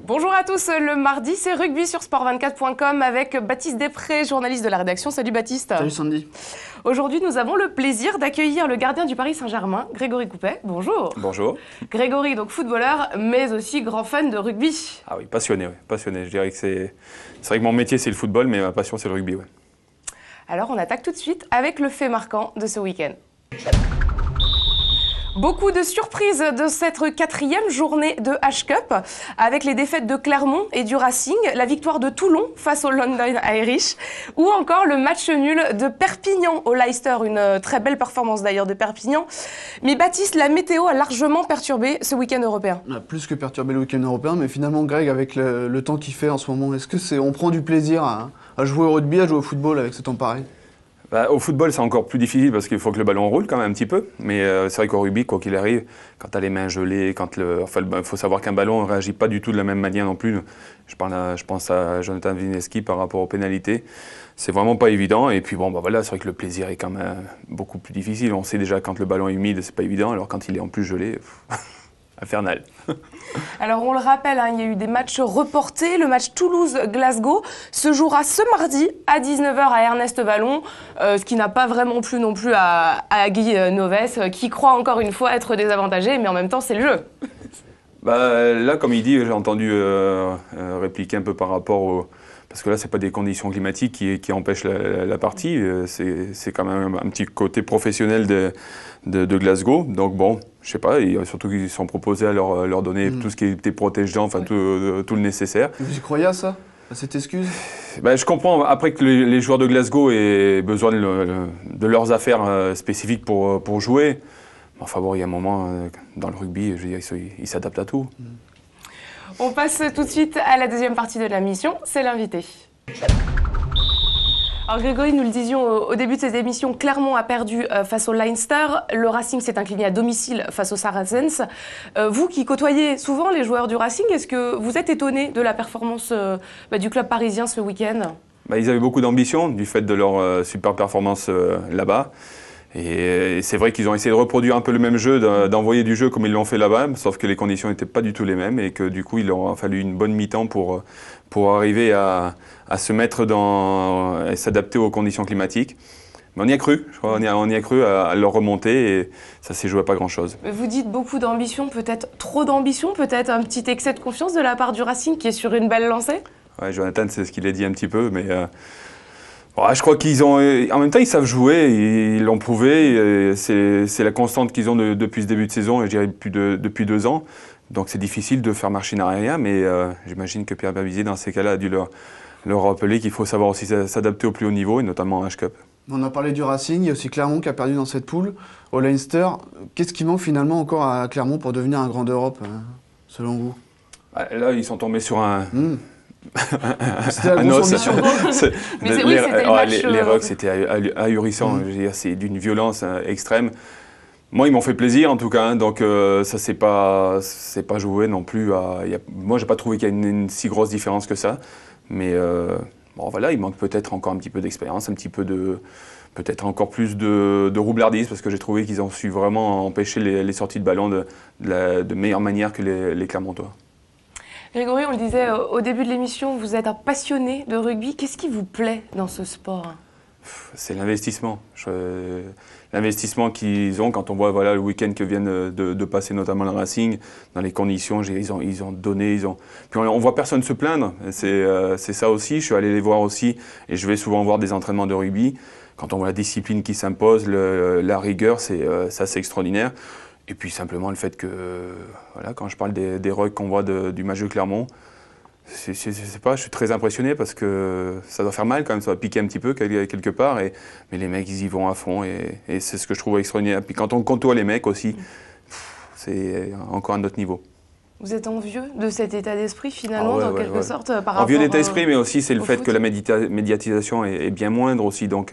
Bonjour à tous, le mardi c'est rugby sur sport24.com avec Baptiste Després, journaliste de la rédaction. Salut Baptiste. Salut Sandy. Aujourd'hui nous avons le plaisir d'accueillir le gardien du Paris Saint-Germain, Grégory Coupet. Bonjour. Bonjour. Grégory, donc footballeur, mais aussi grand fan de rugby. Ah oui, passionné, oui, passionné. Je dirais que c'est vrai que mon métier c'est le football, mais ma passion c'est le rugby, oui. Alors on attaque tout de suite avec le fait marquant de ce week-end. Beaucoup de surprises de cette 4e journée de H-Cup avec les défaites de Clermont et du Racing, la victoire de Toulon face au London Irish ou encore le match nul de Perpignan au Leicester, une très belle performance d'ailleurs de Perpignan. Mais Baptiste, la météo a largement perturbé ce week-end européen. Plus que perturbé le week-end européen, mais finalement Greg, avec le temps qu'il fait en ce moment, est-ce que on prend du plaisir à jouer au rugby, à jouer au football avec ce temps pareil? Au football, c'est encore plus difficile parce qu'il faut que le ballon roule quand même un petit peu. Mais c'est vrai qu'au rugby, quoi qu'il arrive, quand tu as les mains gelées, il faut savoir qu'un ballon ne réagit pas du tout de la même manière non plus. Je pense à Jonathan Vineski par rapport aux pénalités. C'est vraiment pas évident. Et puis bon, voilà, c'est vrai que le plaisir est quand même beaucoup plus difficile. On sait déjà quand le ballon est humide, c'est pas évident. Alors quand il est en plus gelé, infernal. Alors on le rappelle, il y a eu des matchs reportés. Le match Toulouse-Glasgow se jouera ce mardi à 19h à Ernest Vallon, ce qui n'a pas vraiment plu non plus à Guy Noves, qui croit encore une fois être désavantagé, mais en même temps c'est le jeu. Là, comme il dit, j'ai entendu répliquer un peu par rapport au... Parce que là, c'est pas des conditions climatiques qui empêchent la partie, c'est quand même un petit côté professionnel de Glasgow. Donc bon, je sais pas, surtout qu'ils sont proposés à leur donner tout ce qui était protégeant, enfin tout le nécessaire. Vous y croyez à ça, à cette excuse? Je comprends, après que les joueurs de Glasgow aient besoin de leurs affaires spécifiques pour jouer. Enfin bon, il y a un moment, dans le rugby, je veux dire, ils s'adaptent à tout. On passe tout de suite à la deuxième partie de la mission, c'est l'invité. Alors Grégory, nous le disions au début de cette émission, Clermont a perdu face au Leinster, le Racing s'est incliné à domicile face aux Saracens. Vous qui côtoyez souvent les joueurs du Racing, est-ce que vous êtes étonné de la performance du club parisien ce week-end? Ils avaient beaucoup d'ambition du fait de leur super performance là-bas. Et c'est vrai qu'ils ont essayé de reproduire un peu le même jeu, d'envoyer du jeu comme ils l'ont fait là-bas, sauf que les conditions n'étaient pas du tout les mêmes et que du coup il leur a fallu une bonne mi-temps pour arriver à se mettre et s'adapter aux conditions climatiques. Mais on y a cru, je crois, on y a cru à leur remonter et ça s'est joué à pas grand-chose. Vous dites beaucoup d'ambition, peut-être trop d'ambition, peut-être un petit excès de confiance de la part du Racing qui est sur une belle lancée? Ouais, Jonathan, c'est ce qu'il a dit un petit peu, mais... je crois qu'ils ont, en même temps, ils savent jouer, ils l'ont prouvé. C'est la constante qu'ils ont depuis ce début de saison, et je dirais depuis 2 ans. Donc c'est difficile de faire marcher en arrière, mais j'imagine que Pierre Berbizier, dans ces cas-là, a dû leur rappeler qu'il faut savoir aussi s'adapter au plus haut niveau, et notamment en H-Cup. On a parlé du Racing, il y a aussi Clermont qui a perdu dans cette poule. Au Leinster, qu'est-ce qui manque finalement encore à Clermont pour devenir un grand d'Europe, selon vous? Là, ils sont tombés sur un... C'était la grosse ambition. Les Rocks, c'était ahurissant. Je veux dire, c'est d'une violence extrême. Moi, ils m'ont fait plaisir en tout cas, donc ça c'est pas joué non plus. Moi, j'ai pas trouvé qu'il y a une si grosse différence que ça, mais voilà, il manque peut-être encore un petit peu d'expérience, un petit peu peut-être encore plus de roublardise, parce que j'ai trouvé qu'ils ont su vraiment empêcher les sorties de ballon de meilleure manière que les Clermontois. Grégory, on le disait au début de l'émission, vous êtes un passionné de rugby. Qu'est-ce qui vous plaît dans ce sport? C'est l'investissement. L'investissement qu'ils ont quand on voit le week-end que viennent de passer notamment le Racing, dans les conditions, ils ont donné, Puis on voit personne se plaindre, c'est ça aussi. Je suis allé les voir aussi et je vais souvent voir des entraînements de rugby. Quand on voit la discipline qui s'impose, la rigueur, c'est extraordinaire. Et puis simplement le fait que, quand je parle des rucks qu'on voit du match de Clermont, je suis très impressionné parce que ça doit faire mal quand même, ça va piquer un petit peu quelque part, mais les mecs ils y vont à fond et c'est ce que je trouve extraordinaire. Puis quand on côtoie les mecs aussi, c'est encore un autre niveau. Vous êtes envieux de cet état d'esprit finalement, dans quelque sorte, par rapport... Envieux d'état d'esprit, mais aussi c'est le fait que la médiatisation est bien moindre aussi, donc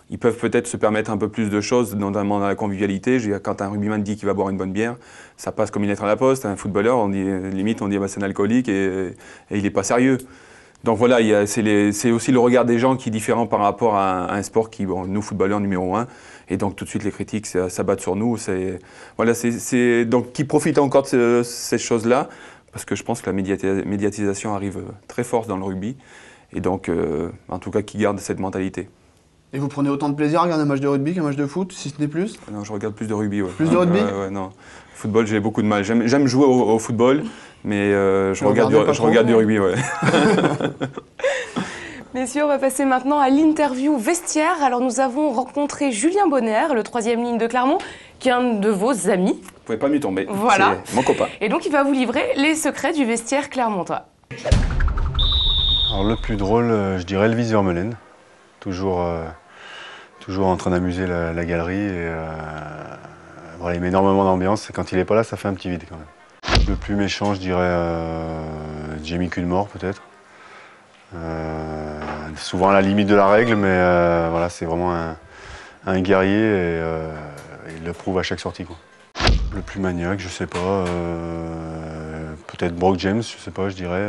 ils peuvent peut-être se permettre un peu plus de choses, notamment dans la convivialité. Quand un rugbyman dit qu'il va boire une bonne bière, ça passe comme une lettre à la poste. Un footballeur, limite on dit c'est un alcoolique et il n'est pas sérieux. Donc voilà, c'est aussi le regard des gens qui est différent par rapport à un sport qui, bon, nous, footballeurs numéro 1, et donc tout de suite les critiques s'abattent sur nous. Voilà, donc qui profitent encore de ces choses-là, parce que je pense que la médiatisation arrive très fort dans le rugby, et donc en tout cas qui gardent cette mentalité. Et vous prenez autant de plaisir à regarder un match de rugby qu'un match de foot, si ce n'est plus? Non, je regarde plus de rugby. Ouais. Plus de rugby? Ouais, non. Football, j'ai beaucoup de mal. J'aime jouer au football, mais je regarde du rugby. Ouais. Messieurs, on va passer maintenant à l'interview vestiaire. Alors nous avons rencontré Julien Bonner, le 3e ligne de Clermont, qui est un de vos amis. Vous pouvez pas mieux tomber. Voilà. C'est mon copain. Et donc il va vous livrer les secrets du vestiaire clermontois. Alors le plus drôle, je dirais Elvis Vermeulen. Toujours en train d'amuser la galerie. Et, voilà, il met énormément d'ambiance. Et quand il n'est pas là, ça fait un petit vide quand même. Le plus méchant, je dirais Jamie Cudmore peut-être. Souvent à la limite de la règle, mais voilà, c'est vraiment un guerrier et il le prouve à chaque sortie, quoi. Le plus maniaque, je sais pas, peut-être Brock James, je sais pas, je dirais.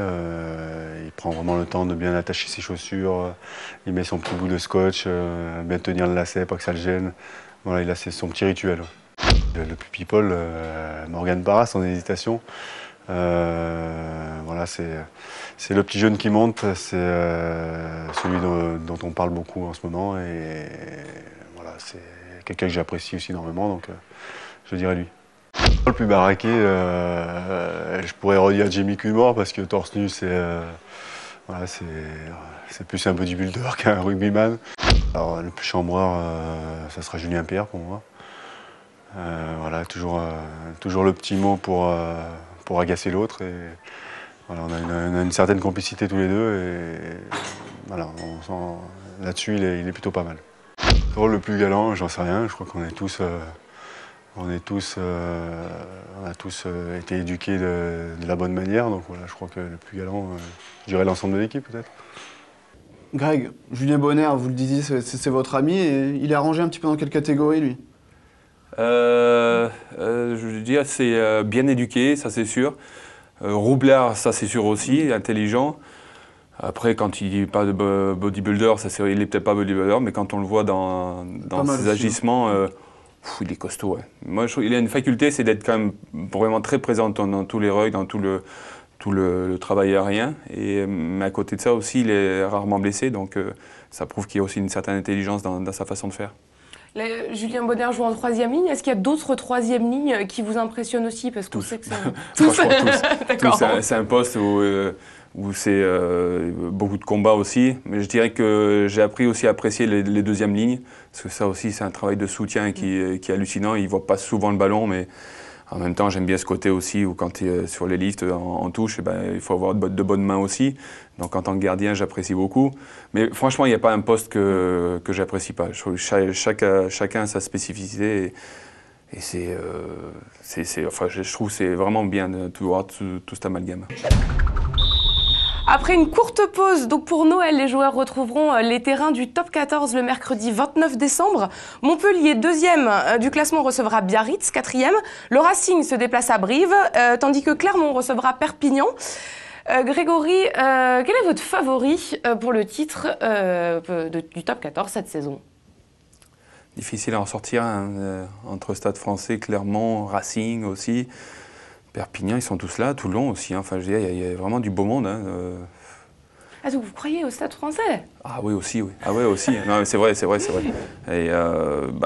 Il prend vraiment le temps de bien attacher ses chaussures, il met son petit bout de scotch, bien tenir le lacet, pas que ça le gêne. Voilà, il a son petit rituel. Le plus people, Morgan Parra, sans hésitation. Voilà, c'est le petit jeune qui monte, c'est celui dont on parle beaucoup en ce moment et voilà, c'est quelqu'un que j'apprécie aussi énormément, donc je dirais lui. Le plus baraqué, je pourrais redire Jamie Cudmore parce que torse nu, voilà, c'est plus un bodybuilder qu'un rugbyman. Alors le plus chambreur, ça sera Julien Pierre pour moi. Voilà, toujours le petit mot pour agacer l'autre. Voilà, on a une certaine complicité tous les deux et voilà, là-dessus il est plutôt pas mal. Le plus galant, j'en sais rien, je crois qu'on est tous, on a tous été éduqués de la bonne manière, donc voilà, je crois que le plus galant, je dirais l'ensemble de l'équipe peut-être. Greg, Julien Bonner, vous le disiez, c'est votre ami, et il est rangé un petit peu dans quelle catégorie lui? Je veux dire, c'est bien éduqué, ça c'est sûr. Roublard, ça c'est sûr aussi, intelligent. Après, quand il dit pas de bodybuilder, il n'est peut-être pas bodybuilder, mais quand on le voit dans ses agissements, il est costaud. Ouais. Moi, je trouve qu'il a une faculté, c'est d'être quand même vraiment très présent dans tous les rugs, dans tout le travail aérien. Mais à côté de ça aussi, il est rarement blessé, donc ça prouve qu'il y a aussi une certaine intelligence dans sa façon de faire. Là, Julien Bonner joue en 3e ligne. Est-ce qu'il y a d'autres 3e lignes qui vous impressionnent aussi? Parce qu'on sait que c'est... Franchement, tous. C'est un poste où c'est beaucoup de combats aussi. Mais je dirais que j'ai appris aussi à apprécier les 2e lignes. Parce que ça aussi, c'est un travail de soutien qui est hallucinant. Ils ne voient pas souvent le ballon, mais en même temps, j'aime bien ce côté aussi où quand tu es sur les lifts en touche, eh ben, il faut avoir de bonnes mains aussi. Donc en tant que gardien, j'apprécie beaucoup. Mais franchement, il n'y a pas un poste que j'apprécie pas. Je trouve que chacun a sa spécificité. Et je trouve que c'est vraiment bien de voir tout cet amalgame. Après une courte pause, donc pour Noël, les joueurs retrouveront les terrains du top 14 le mercredi 29 décembre. Montpellier, 2e du classement, recevra Biarritz, 4e. Le Racing se déplace à Brive, tandis que Clermont recevra Perpignan. Grégory, quel est votre favori pour le titre du top 14 cette saison? Difficile à en sortir entre Stade Français, Clermont, Racing aussi. Perpignan, ils sont tous là, Toulon aussi. Hein. Enfin, je dirais, il y a vraiment du beau monde. Hein. Ah, donc vous croyez au Stade Français? Ah oui, aussi, oui. Ah ouais, aussi. Non, c'est vrai. Et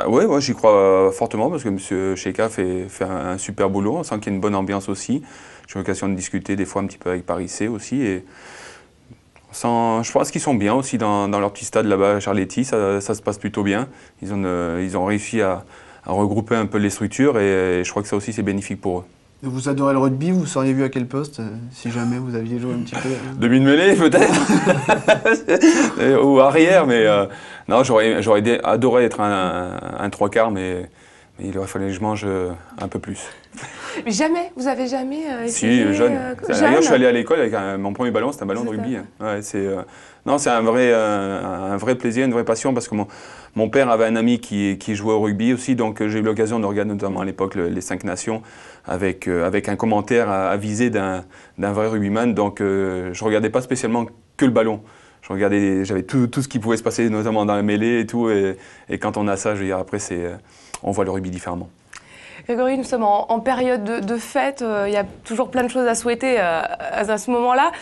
ouais, moi j'y crois fortement parce que M. Cheka fait un super boulot. On sent qu'il y a une bonne ambiance aussi. J'ai eu l'occasion de discuter des fois un petit peu avec Paris C aussi. Et je pense qu'ils sont bien aussi dans leur petit stade là-bas à Charletti. Ça se passe plutôt bien. Ils ont réussi à regrouper un peu les structures et je crois que ça aussi c'est bénéfique pour eux. Vous adorez le rugby, vous seriez vu à quel poste si jamais vous aviez joué un petit peu Demi de mêlée peut-être ou arrière, mais non, j'aurais adoré être un 3/4, mais il aurait fallu que je mange un peu plus. Jamais? Vous avez jamais essayé? Si, jeune. D'ailleurs, je suis allé à l'école avec mon premier ballon, c'était un ballon de rugby. Hein. Ouais, c'est un vrai plaisir, une vraie passion, parce que mon père avait un ami qui jouait au rugby aussi, donc j'ai eu l'occasion de regarder notamment à l'époque les 5 Nations avec un commentaire avisé d'un vrai rugbyman. Donc je ne regardais pas spécialement que le ballon. J'avais tout ce qui pouvait se passer, notamment dans la mêlée et tout. Et quand on a ça, je veux dire, après, on voit le rugby différemment. Grégory, nous sommes en période de fête. Il y a toujours plein de choses à souhaiter à ce moment-là.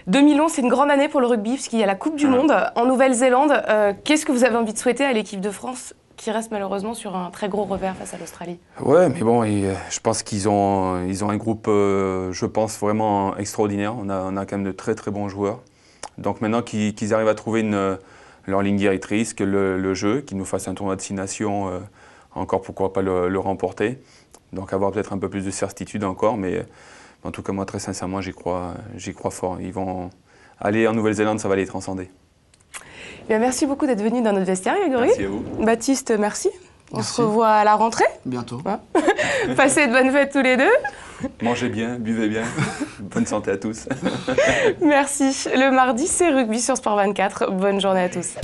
2011, c'est une grande année pour le rugby, puisqu'il y a la Coupe du Monde en Nouvelle-Zélande. Qu'est-ce que vous avez envie de souhaiter à l'équipe de France, qui reste malheureusement sur un très gros revers face à l'Australie? Ouais, mais bon, je pense qu'ils ont un groupe, je pense, vraiment extraordinaire. On a quand même de très très bons joueurs. Donc maintenant qu'ils arrivent à trouver leur ligne directrice, que le jeu, qu'ils nous fassent un tournoi de 6 nations, encore pourquoi pas le remporter. Donc avoir peut-être un peu plus de certitude encore, mais en tout cas moi très sincèrement j'y crois fort. Ils vont aller en Nouvelle-Zélande, ça va les transcender. Bien, merci beaucoup d'être venu dans notre vestiaire, Grégory. Merci à vous. Baptiste, merci. On Merci. se revoit à la rentrée. Bientôt. Passez de bonnes fêtes tous les deux. Mangez bien, buvez bien. Bonne santé à tous. Merci. Le mardi, c'est rugby sur Sport 24. Bonne journée à tous.